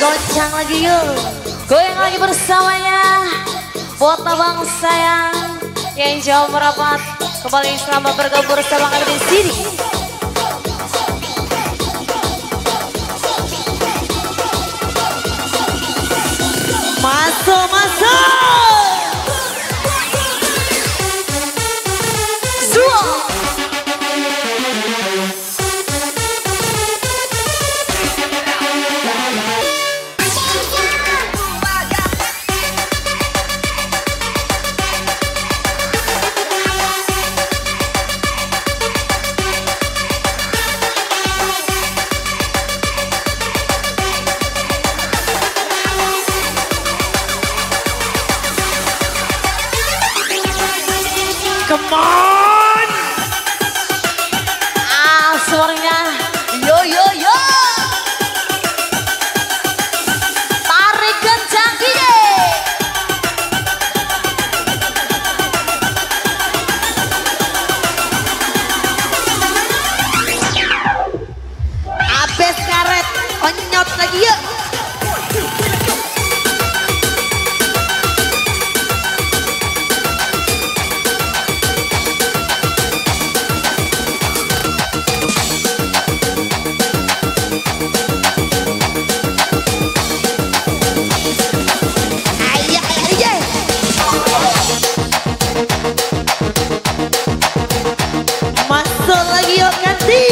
Goncang lagi yuk, goyang lagi bersamanya. Buat abang sayang yang jauh merapat, kembali selamat bergabung bersama kami di sini. Masuk, masuk. Come on! Suaranya yo yo yo. Tarik kencang gini. Abes karet, onyot lagi yuk. Masuk lagi yuk ganti.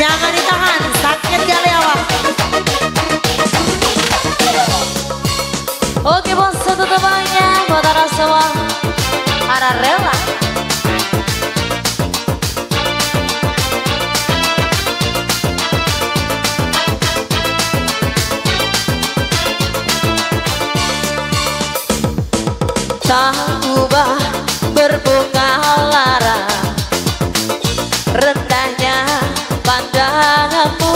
Jangan ditahan, sakit kali awak. Oke bos, satu temannya buat arah semua, arah rela. Tak ubah berbunga lara, rendahnya pandanganmu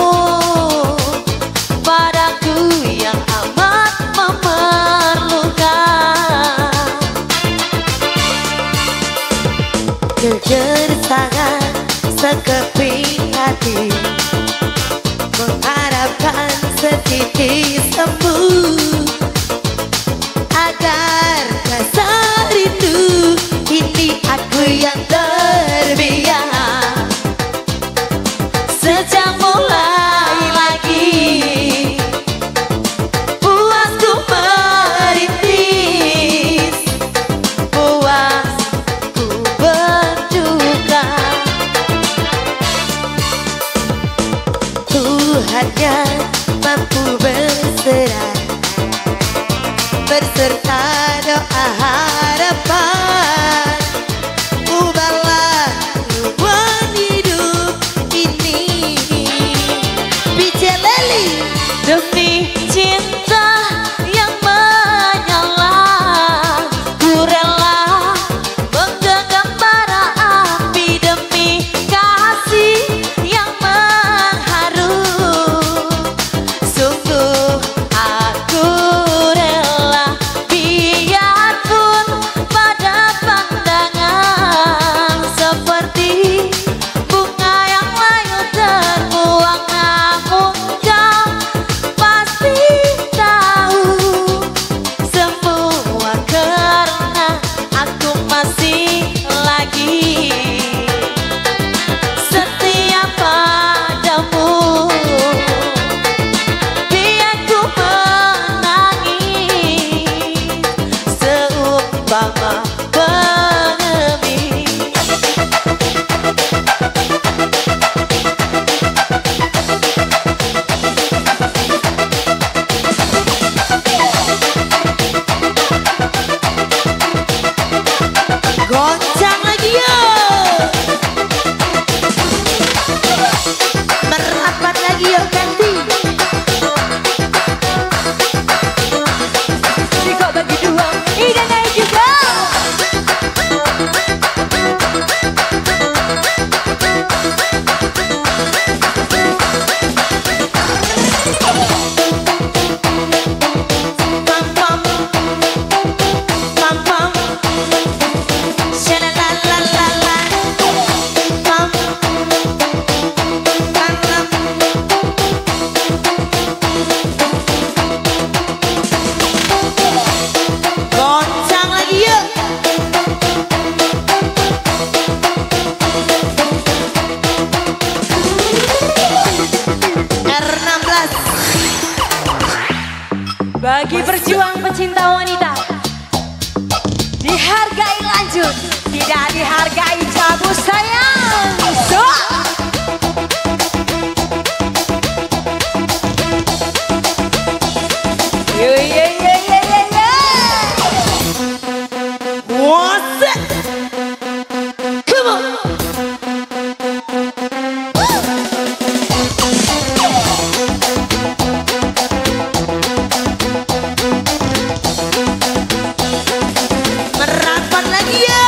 padaku yang amat memerlukan. Kegelisahan sekeping hati, mengharapkan setitik sembuh agar rasa rindu ini aku yang terbiar. Sejak mulai lagi puasku merintis, puasku berduka. Tuhannya mampu berserah berserta doa harapan. Ubahlah hubungan hidup ini. Biceleli demi cinta yang menyala, ku rela menggenggam bara api demi kasih yang mengharu. Sungguh aku rela biarpun pada pandang Bagi berjuang pecinta wanita, dihargai lanjut, tidak dihargai cabut sayang. So. What's it? Come on. Merapat lagi ya.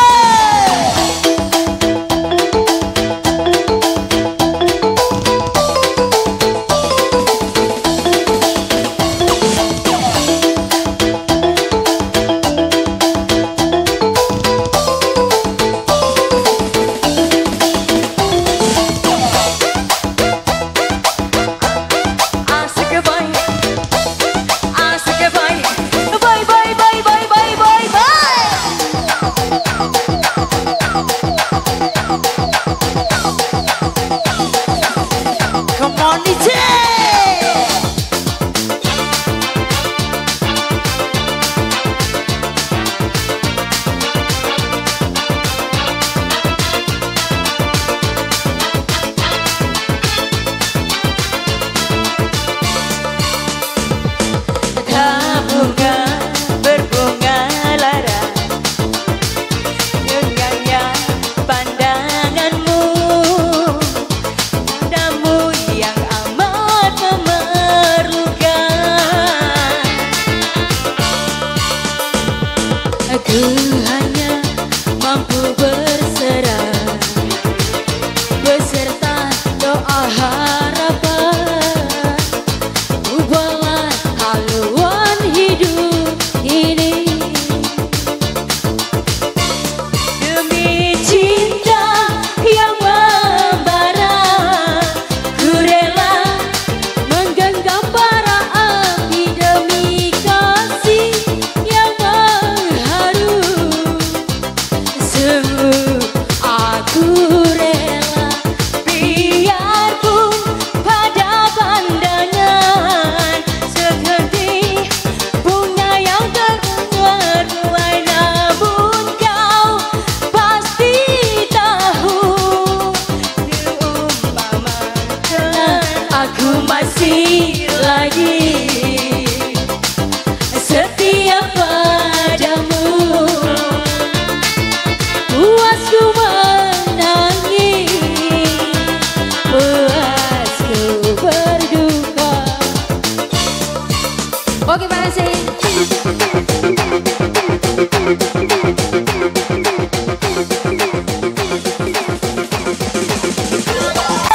Oke, makasih.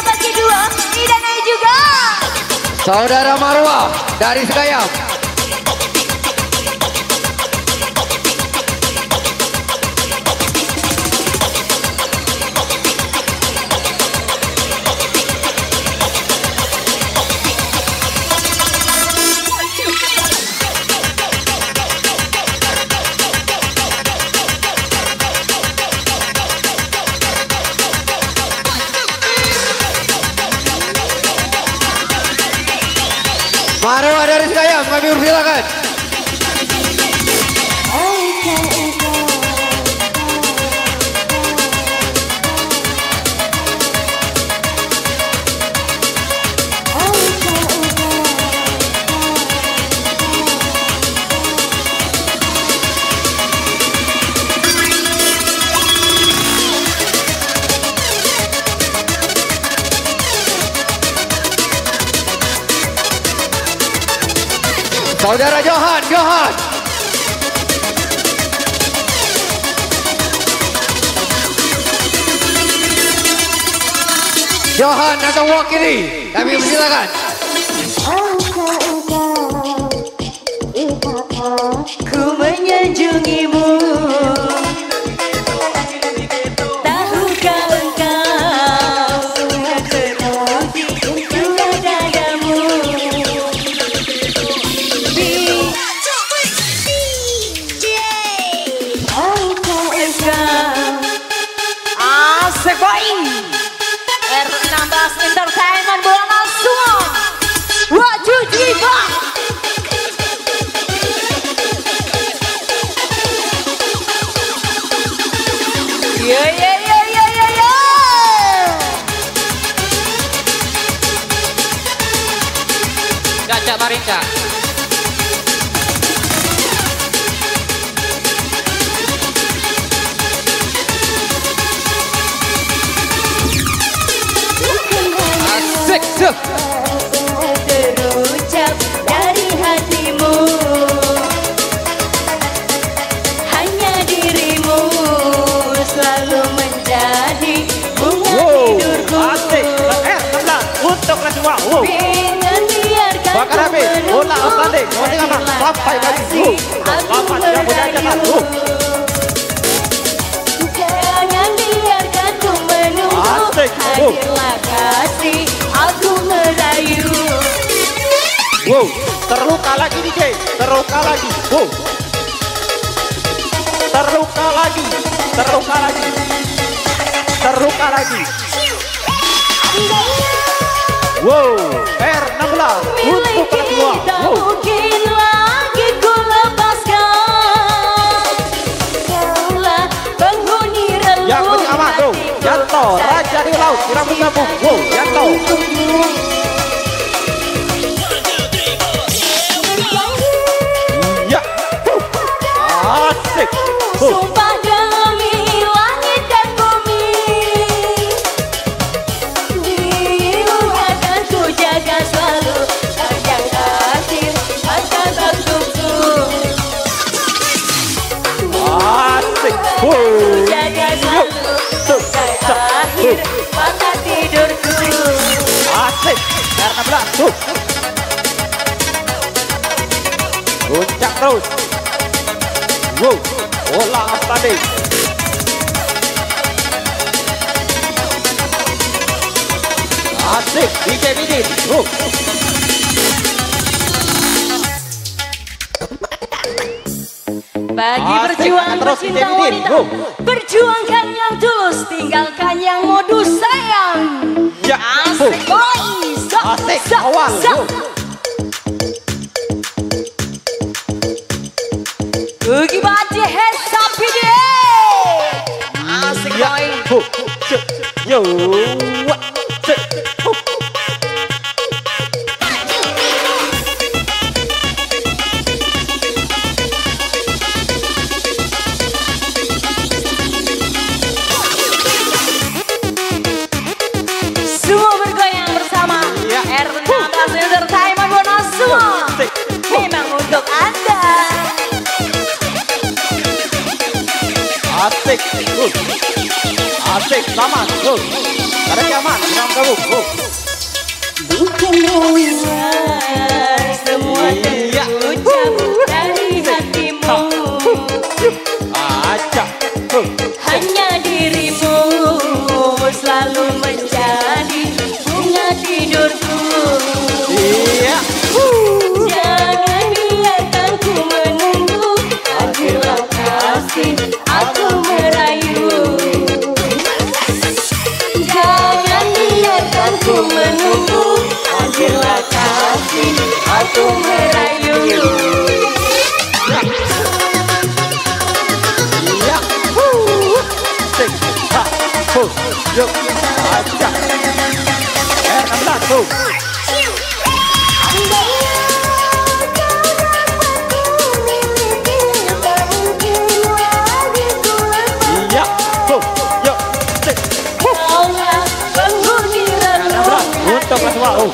Bagi dua, dan juga Saudara Marwah dari Sekayam. Marwah dari Sekayam, kami persilakan. Saudara Johan, Johan atau wakili, kami persilakan. Ku menyanjungimu, tahukah engkau terpuji dua dadamu. Asik boy, R16 Entertainment bola langsung. Wajib jiwa. Caca Marinka. Asik tuh. Terucap dari hatimu, hanya dirimu selalu menjadi bunga tidurku. Asik. Untuk kelas 2. Dengan biarkan Bakar habis. Bola outstanding. Nomor 3 sampai lagi. Selamat yang punya catatan. Jangan biarkan ku menunggu. Asik. Hadirlah kasih, aku merayu. Wow, terluka lagi DJ, terluka lagi. Wow, terluka lagi, terluka lagi, terluka lagi. Wow, R16 untuk kelas 2. Tak Wow, mungkin lagi ku lepaskan. Kaulah penghuni relung yang penting aman tuh. Yanto, Raja di Laut, kurang bersambung. Wow, Yanto. Ya, asik. Sumpah demi langit dan bumi, dirimu akan ku jaga selalu. Yang akhir akan baktuku. Asik. Jaga selalu. Yang akhir mata tidurku. Asik. R16. Puncak terus. Wow, bola outstanding. Asik, DJ Bidin. Wow. Bagi Asik, perjuangan terus bercinta DJ Bidin. wanita, Wow. perjuangkan yang tulus, tinggalkan yang modus sayang. Ya, Asik boy, asik, awal. Wow. Ugi baca sapi deh. Asik Ya, boy. yo, what, Semua bergoyang bersama Ya. R16 Entertainment bonus semua. Memang untuk Anda. asik, asik, sama, ada nyaman, senang kamu, Bukan hanya semua Iya. terucap dari hatimu, acak, hanya dirimu selalu menjadi bunga tidurku. iya, Jangan biarkan ku menunggu, hadirlah kasih, aku merayu. Jangan biarkan ku menunggu, hadirlah kasih, aku merayu. iya, sik, ha, yo, acak, R16, iya, yo, sik, Kaulah penghuni relung untuk kelas 2,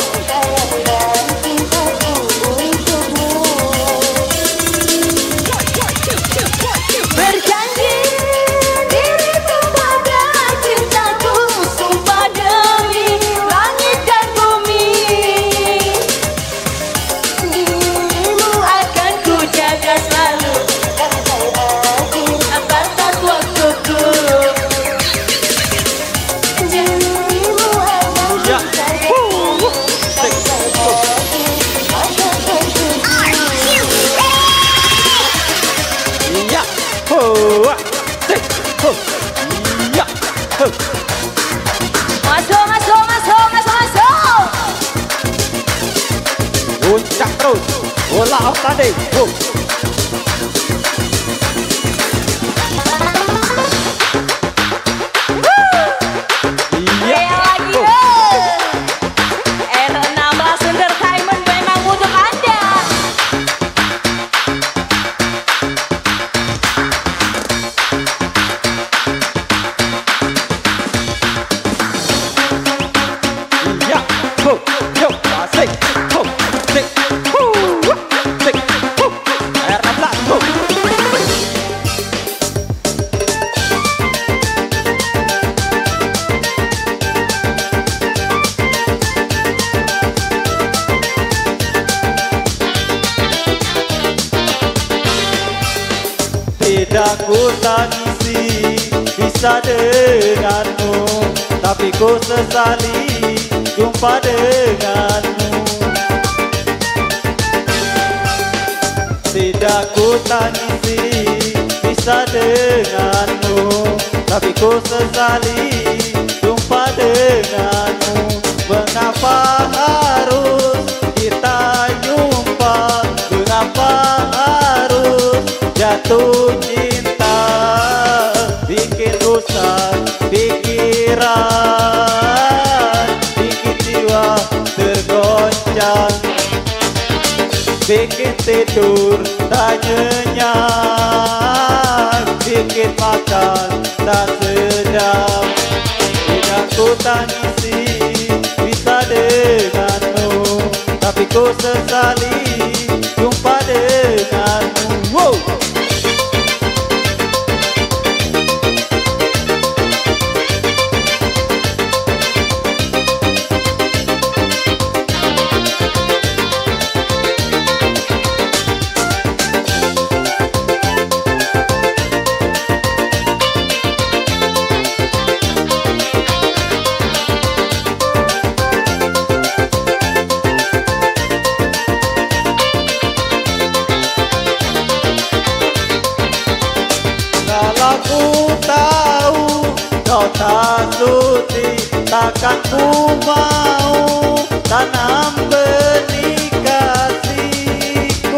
berjanji dirimu pada cintaku, sumpah demi langit dan bumi, dirimu akan ku jaga selalu batas waktuku. Dirimu akan ku ya, jaga sik, iya, sik, iya, Masuk, masuk, masuk, masuk, masuk. puncak terus, bola outstanding, iya, Yang lagi R16 Entertainment memang untuk Tidak ku tangisi bisa denganmu, tapi ku sesali jumpa denganmu. Tidak ku tangisi bisa denganmu, tapi ku sesali jumpa denganmu. Mengapa harus kita jumpa? Mengapa harus jatuh cinta? Bikin rusak pikiran, bikin jiwa tergoncang, bikin tidur tak nyenyak, bikin makan tak sedap. Tidak ku tangisi bisa denganmu, tapi ku sesali jumpa denganmu. Wow. Ku tahu kau tak sudi, takkan ku mau tanam benih kasihku.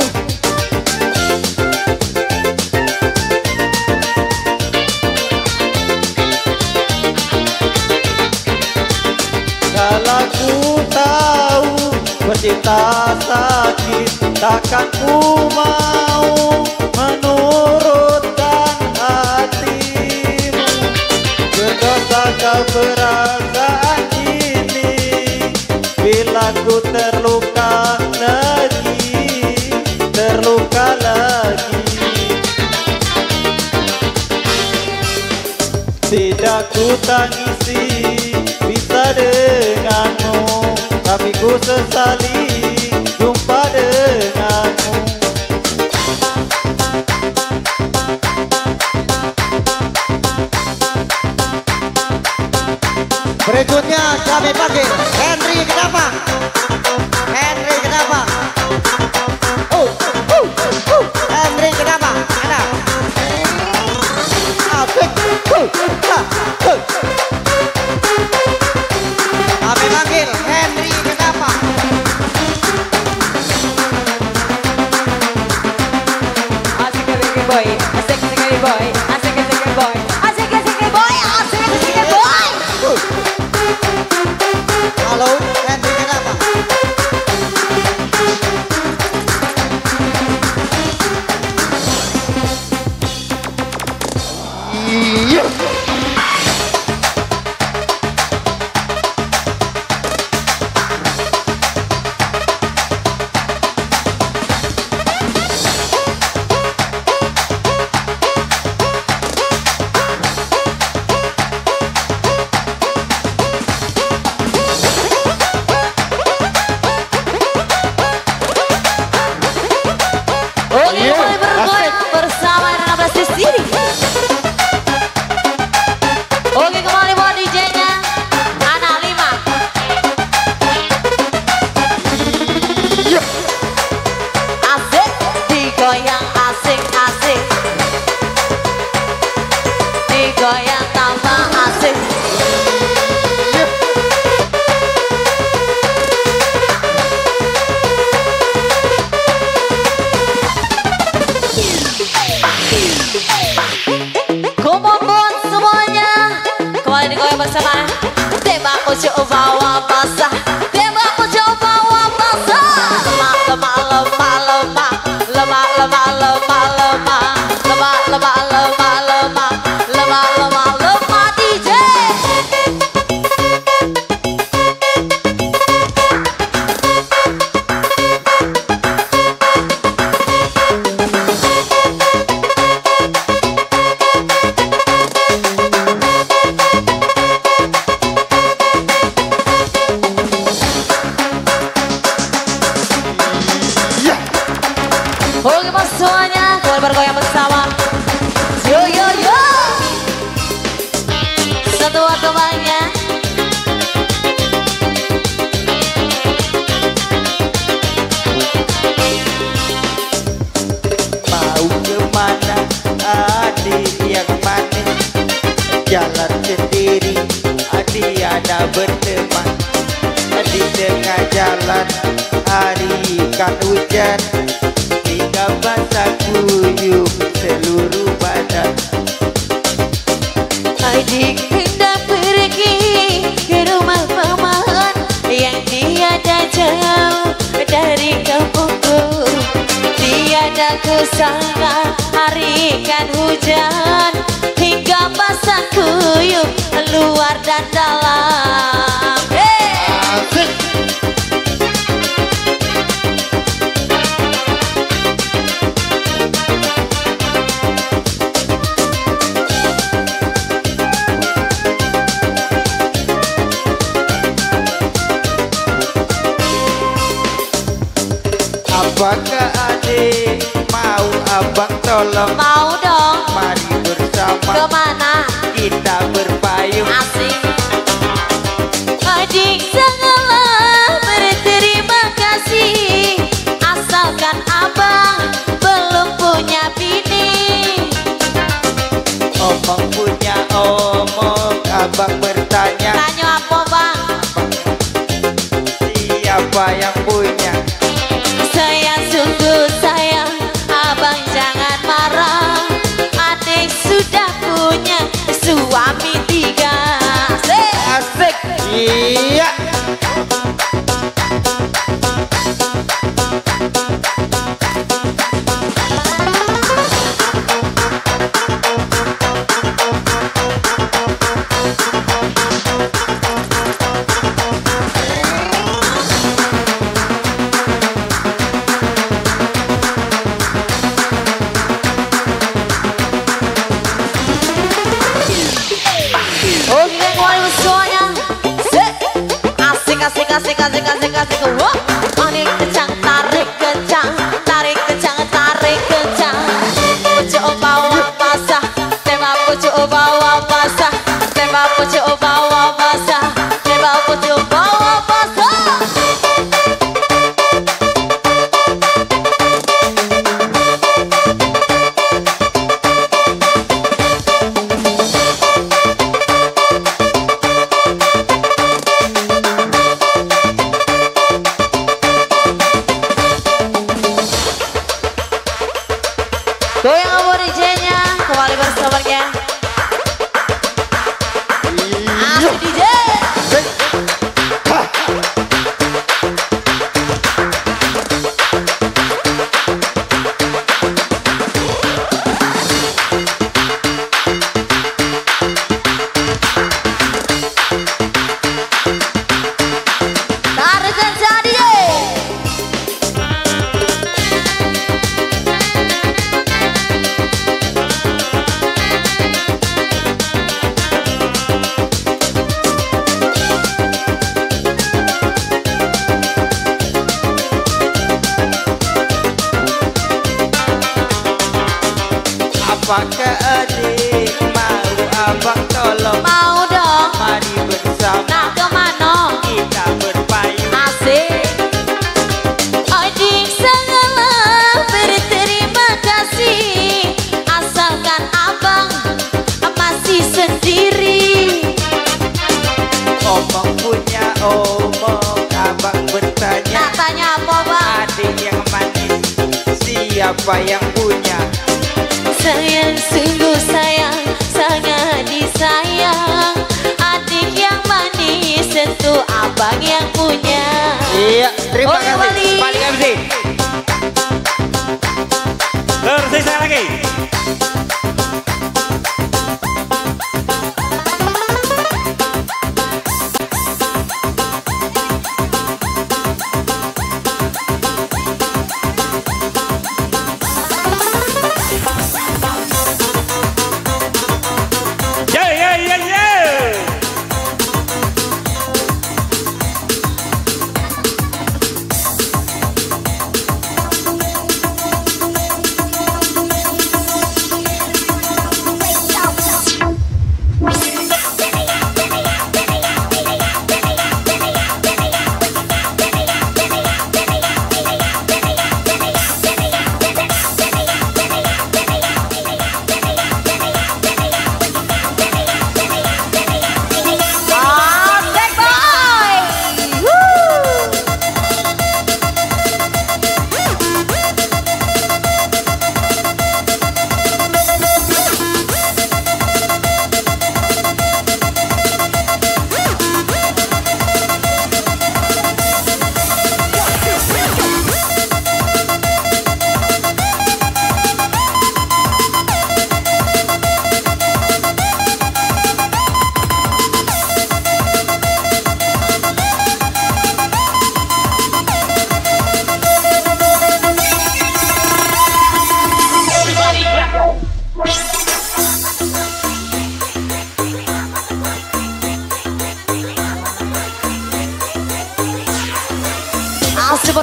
Kalau ku tahu pencipta sakit, takkan ku mau menurutkan hatimu. Berdosakah perasaan ini bila ku terluka lagi, terluka lagi. Tidak ku tangisi bisa denganmu, tapi ku sesali jumpa denganmu. Berikutnya kami panggil Henry Kedapang. Henry Kedapang. Henry Kedapang. Ada. Kami panggil Henry Kedapang. Asik asik boy, asik asik boy, asik asik boy, asik asik boy, asik asik boy. Halo, Henry Kedapang. Iya. Oke, mulai bergoyang bersama Rena Plastik City. Oke, kembali buat DJ-nya Anak 5. Asik, digoyang asik-asik, digoyang tambah asik. Kumpul semuanya, kembali digoyang bersama tembak ujuk bawa basah, tembak ujuk bawa basah. Lemak lemak lemak lemak, lemak lemak lemak lemak, lemak lemak lemak lemak, lemak lemak lemak DJ. Oke mas semuanya, kembali bergoyang bersama jalan sendiri, tiada berteman. Di tengah jalan hari kan hujan, hingga basah kuyup seluruh badan. Adik hendak pergi ke rumah paman yang tiada jauh dari kampungku. Tiada kusangka hari kan hujan, hingga basah kuyup luar dan dalam. Asik. Apakah adik mau abang tolong? Mau dong. Mari bersama Kemana? kita berpayung. Asik. Adik janganlah berterima kasih, asalkan abang belum punya bini. Omong punya omong, abang bertanya Tanya apa bang? siapa yang punya? Saya sungguh sayang, abang jangan marah. Adik sudah punya suami 3. Asik. Iya. Oke, keluarin semuanya. Asik, asik, asik, asik, asik, asik. Wah, tarik kencang, tarik kencang, tarik kencang, tarik kencang. Pucuk bawah basah, tembak pucuk bawah basah, tembak pucuk bawah basah, tembak pucuk bawah basah. Goyang aborigenya, kembali bersabarnya. Asik DJ. Tarik kencang DJ. Apakah adik mau abang tolong? Mau dong. Mari bersama Nah kemana? kita berpayung. Asik. Adik sangatlah berterima kasih, asalkan abang masih sendiri. Omong punya omong, abang bertanya Nak tanya apa bang? adik yang manis siapa yang punya? Sayang sungguh sayang, sangat disayang. Adik yang manis tentu abang yang punya. Iya, terima Oke, kasih. Bali. Balik MC. Terus saya lagi. Yeah, yeah, yeah, yeah.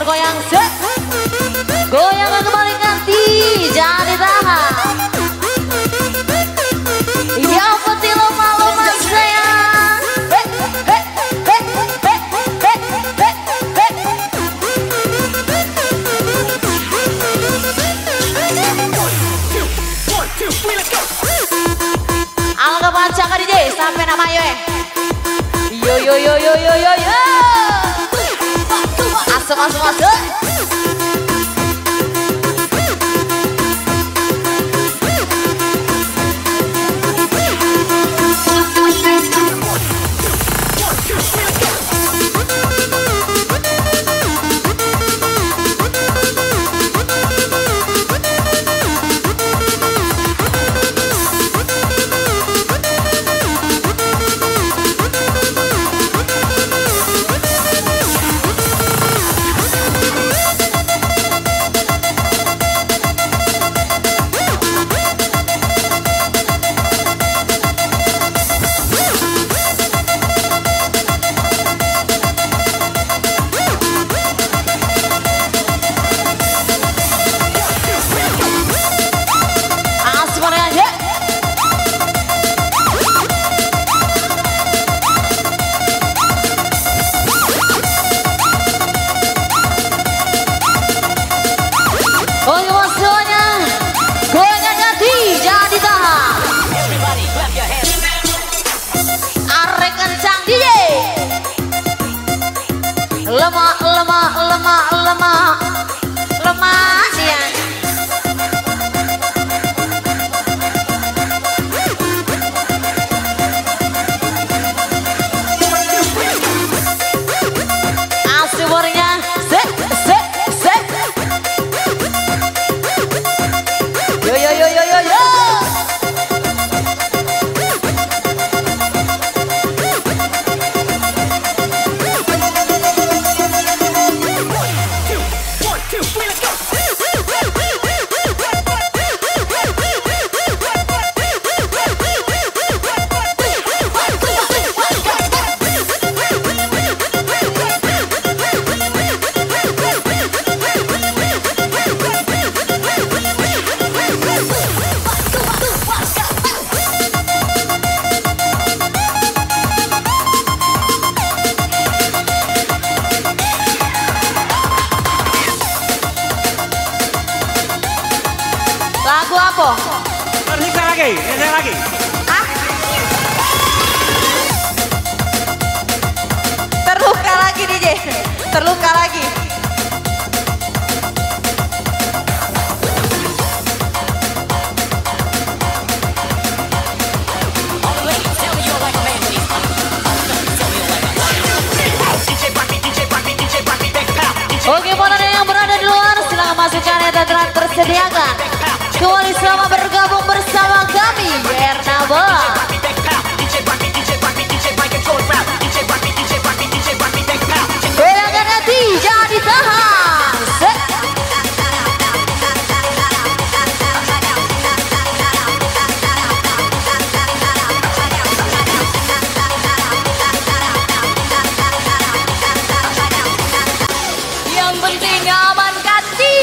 bergoyang set. Goyang kembali ganti, jangan ditahan. Ya peti loma-loma sayang. Angga baca ke DJ sampai nama yo. Yo. Masuk. Lemah dia. Asuburnya set. Yo. Lagu apa? Tersiksa lagi. Ah? Terluka lagi DJ. Terluka lagi. Oke, para yang berada di luar, silakan masukkan yang telah tersediakan. Kembali selamat bergabung bersama kami, Bernaba. Goyangkan hati, jangan ditahan. Yang penting aman ganti.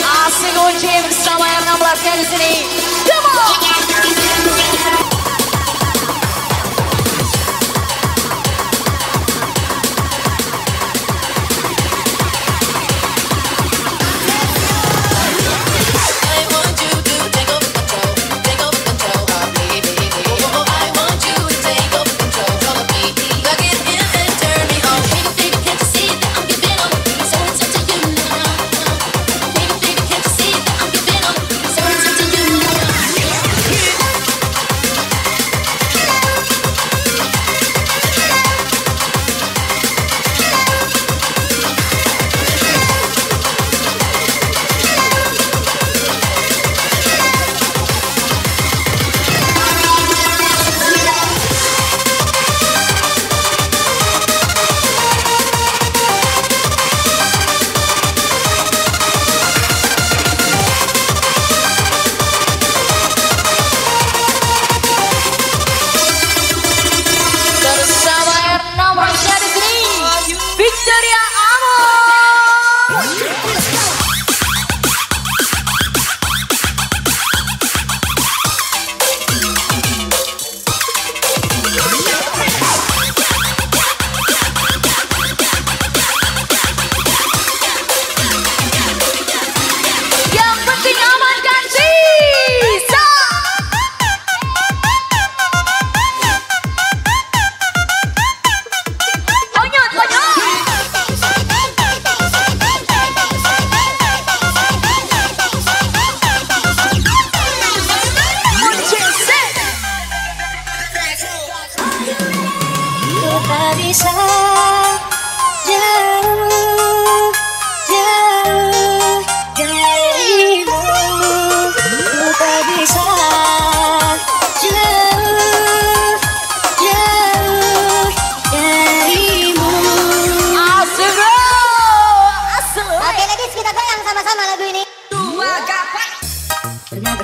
Asik kunci bersama yang 16-nya di sini. Come on.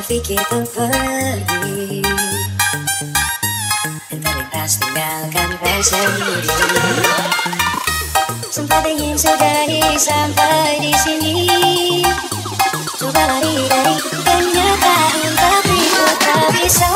berpikir untuk pergi dan terlintas tinggalkan kau sendiri. Sempat ingin sudahi sampai di sini, coba lari dari kenyataan tapi ku tak bisa.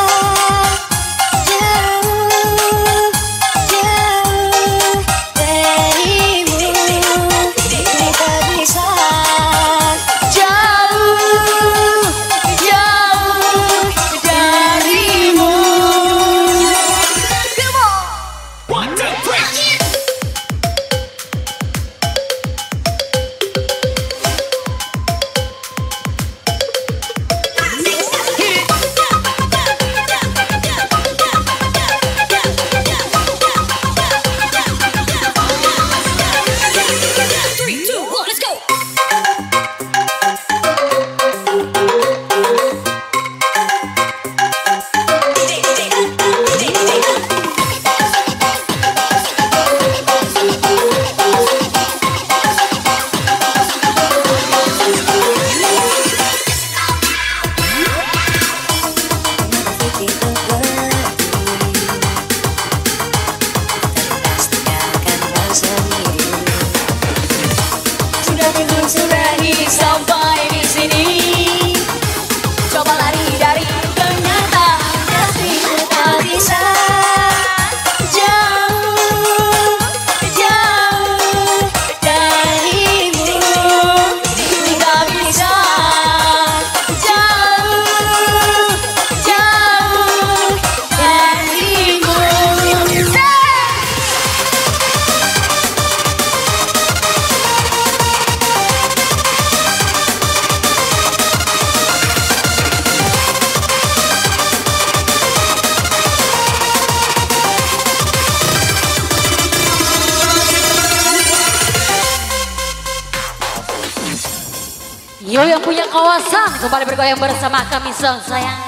Yo yang punya kawasan kembali bergoyang bersama kami sayang.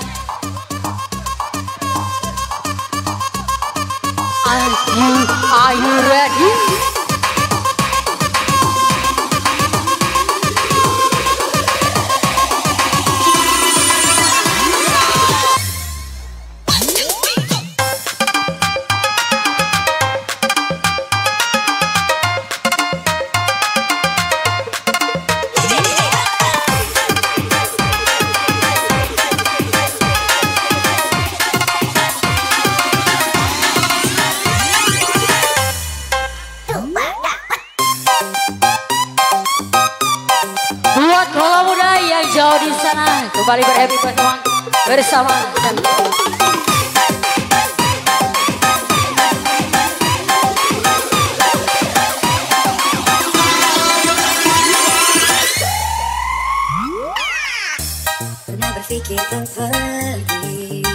Are you ready? Jauh di sana kembali berhappy bersama kami. Pernah berpikir untuk pergi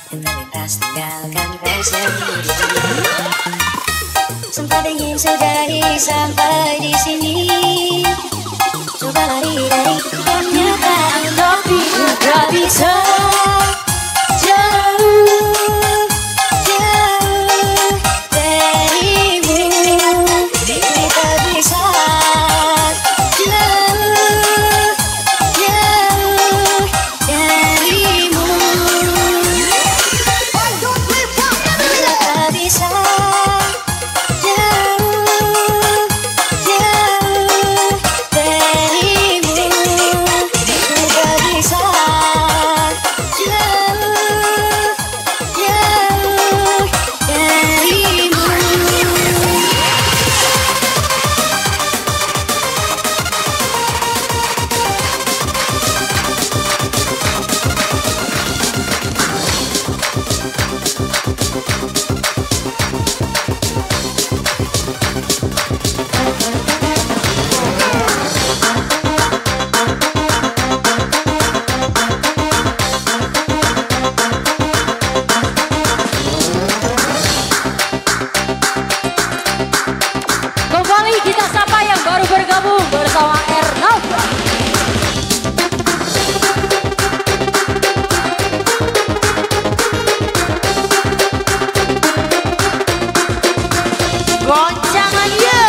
dan terlintas tinggalkan kau sendiri. Sempat ingin sudahi sampai di sini, coba lari dari kenyataan tapi ku tak bisa. Jauh, jauh darimu, ku tak bisa. Jauh, jauh darimu, ku tak bisa. Kita sapa yang baru bergabung bersama Ernov. Goncangan ye.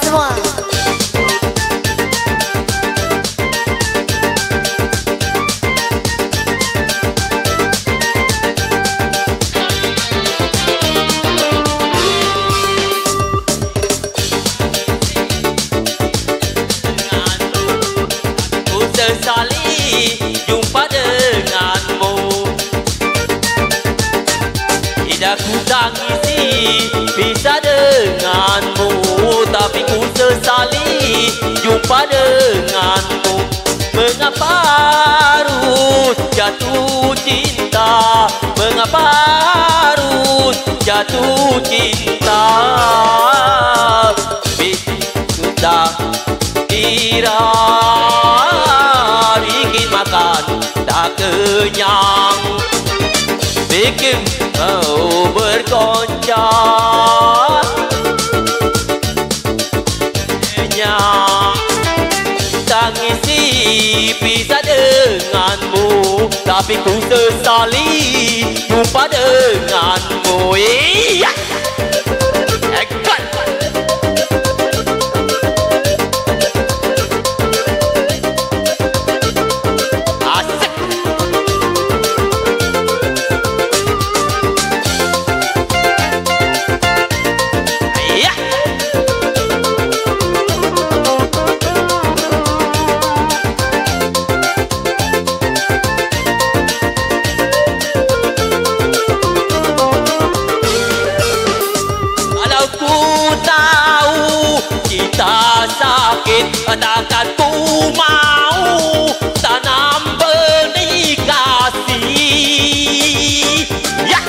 semua. Sesali jumpa denganmu, tidak ku tangisi bisa denganmu, tapi ku sesali jumpa denganmu. Mengapa harus jatuh cinta? Mengapa harus jatuh cinta? Sudah kira bikin makan tak kenyang, bikin mau bergoncang kenyang. Tangisi pisah denganmu, tapi ku sesali jumpa denganmu. Iya, hebat. Takkan ku mau tanam benih kasih, ya.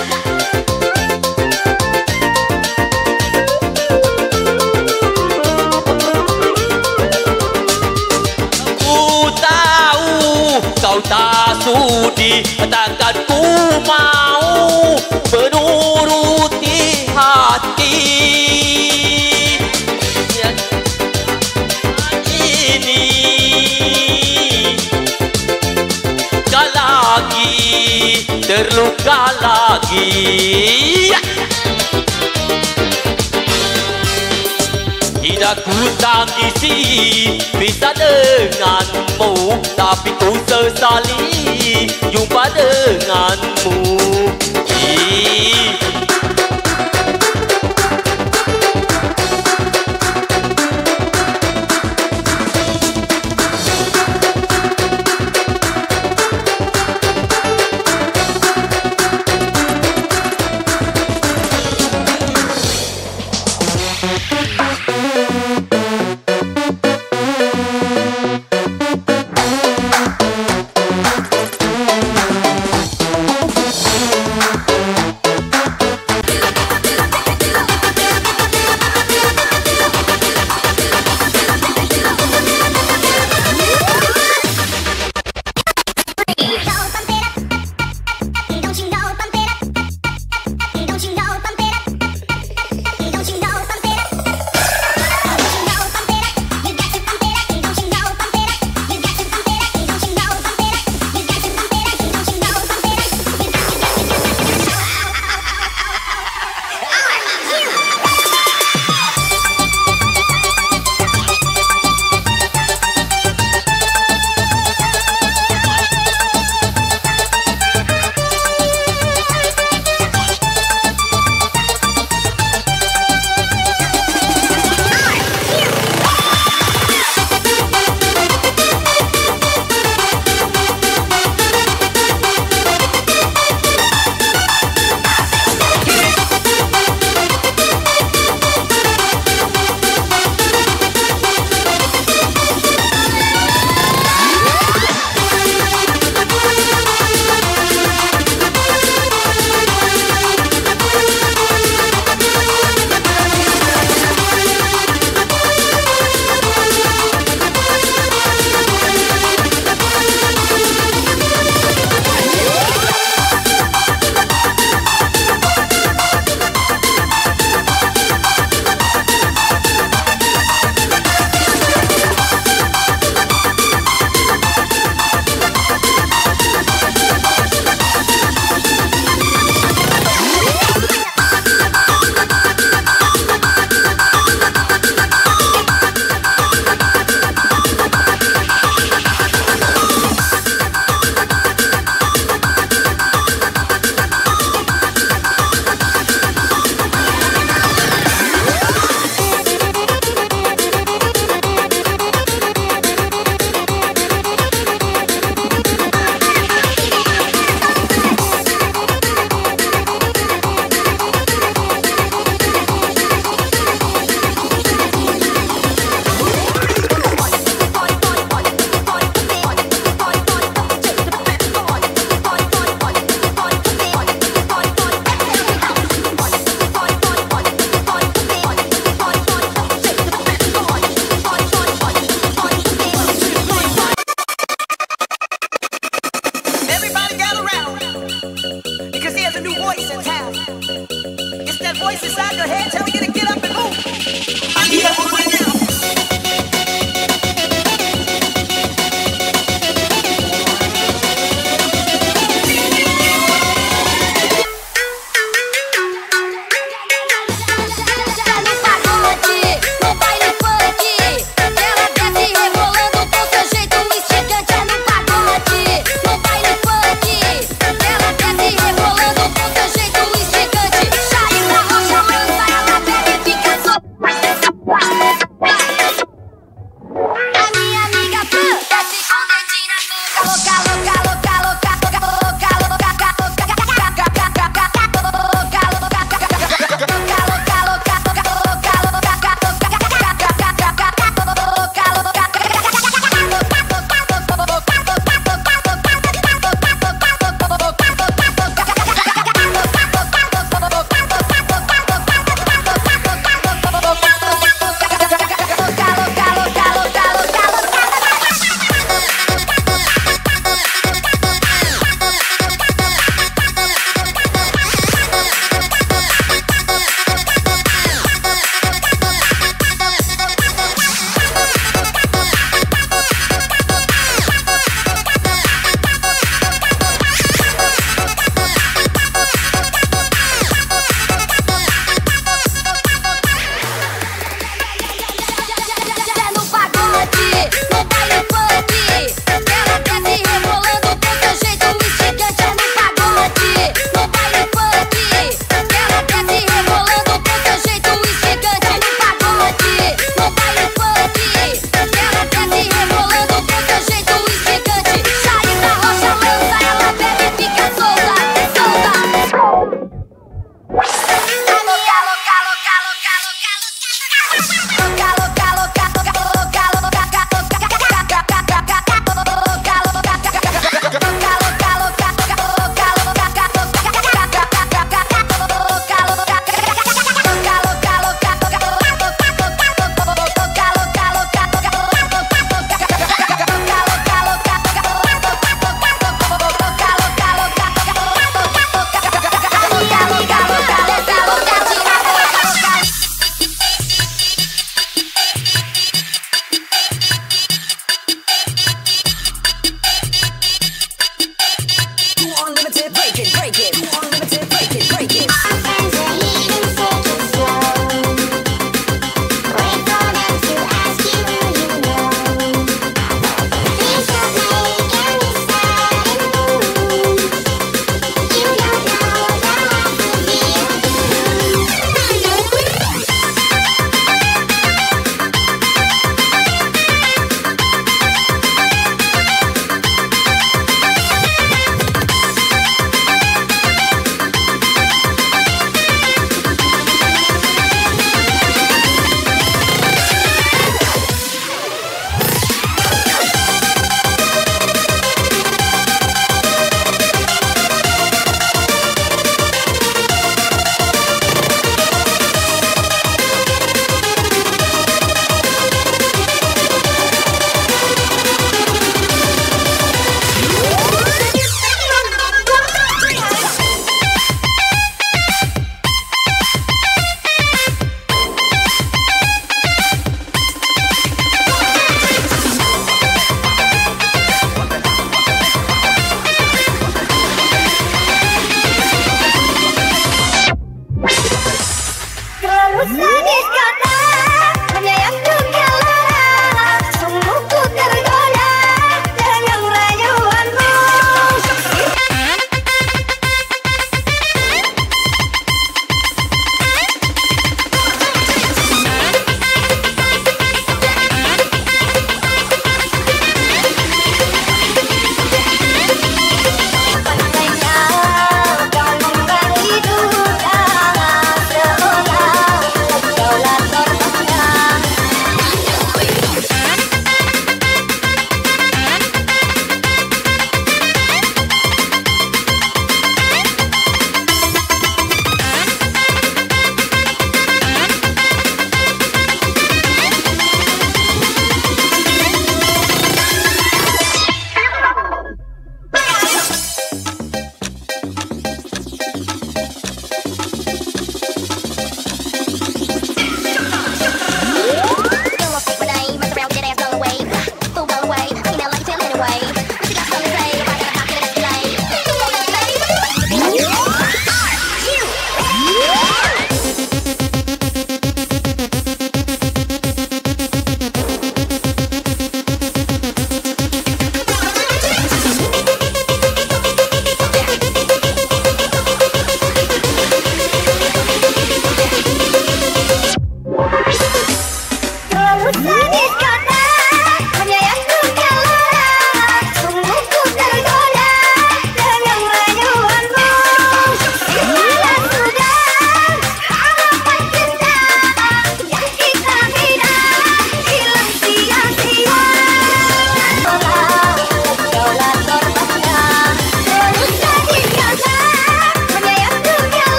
Ku tahu kau tak sudi, takkan ku mau menuruti hati. Terluka lagi, tidak ku tangisi bisa denganmu, tapi ku sesali jumpa denganmu. voice inside your head telling you to get up and move. Get up right now. Vai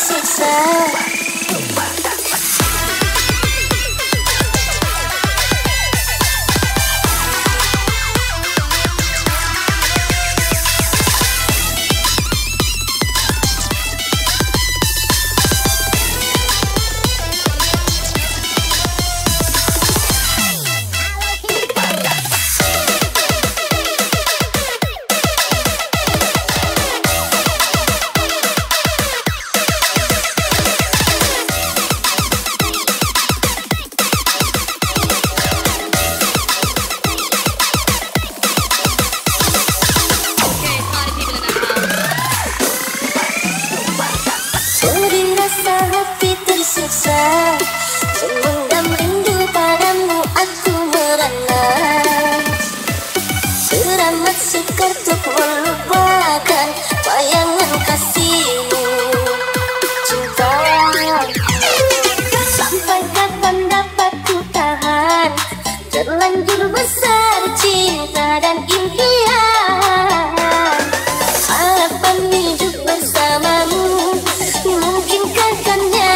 tersiksa. Beri rasa hati tersiksa, memendam rindu padamu aku merana. Teramat sukar untuk melupakan bayangan kasihmu. Cinta, sampai kapan dapat ku tahan? Terlanjur besar cinta dan impian. Harapan hidup bersamamu, mungkinkah kannya?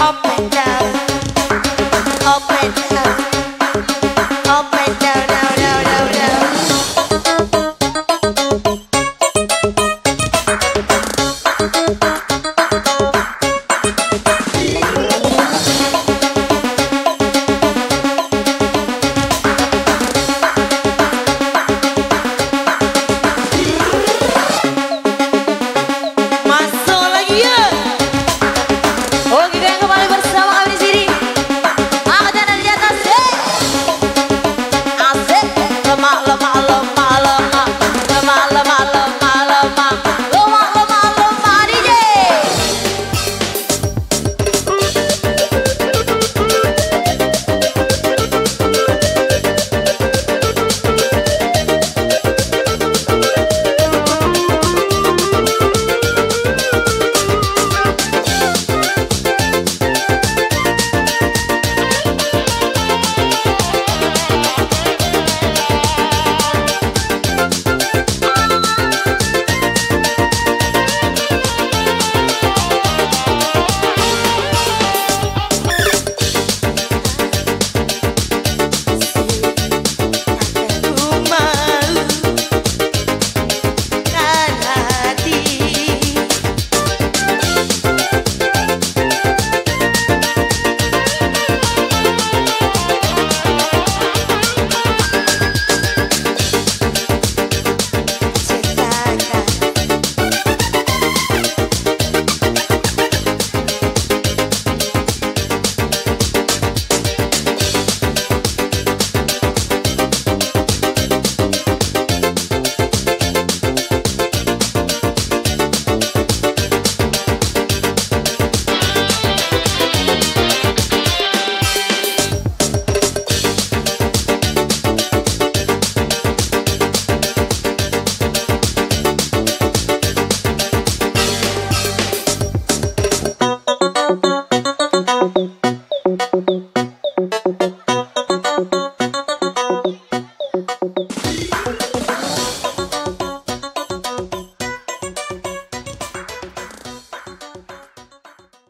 Up and down, up and down.